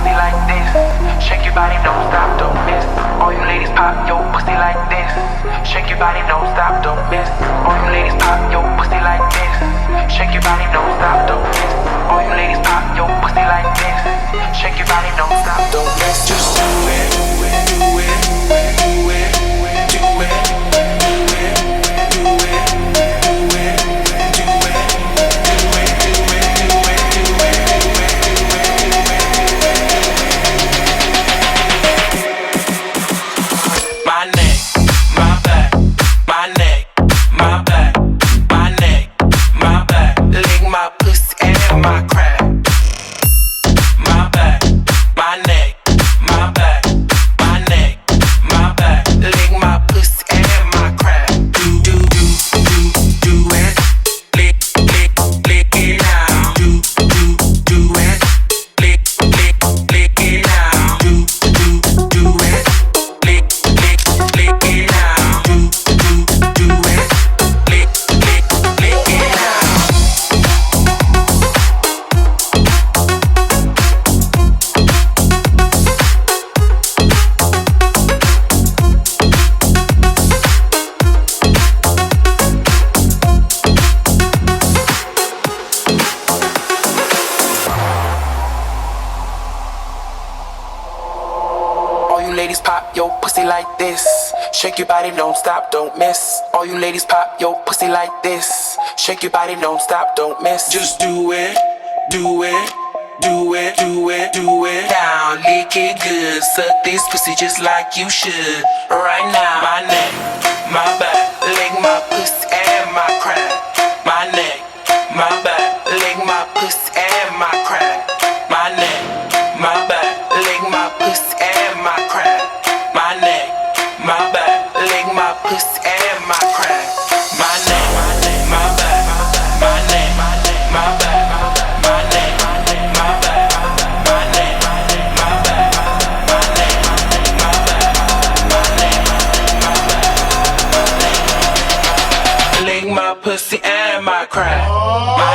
pussy like this. Shake your body, don't stop, don't miss. All you ladies pop your pussy like this. Shake your body, don't stop, don't miss. All you ladies pop your pussy like this. Shake your body, don't stop, don't miss. All you ladies pop your pussy like this. Shake your body, don't stop, don't miss. Just do it, do it, do it, do it, do it, do it. Shake your body, don't stop, don't miss. All you ladies pop your pussy like this. Shake your body, don't stop, don't miss. Just do it, do it, do it, do it, do it. Down, lick it good. Suck this pussy just like you should. Right now, my neck, my back, lick my pussy and my crack. My neck, my back, lick my pussy and my crack. My neck, my back, lick my pussy and my crack. My neck, my back, lick my pussy and my crack. My neck, my back, my neck, my back, my neck, my back, my neck, my back, my neck, my back, my neck, my back, my neck. Lick my pussy and my crack.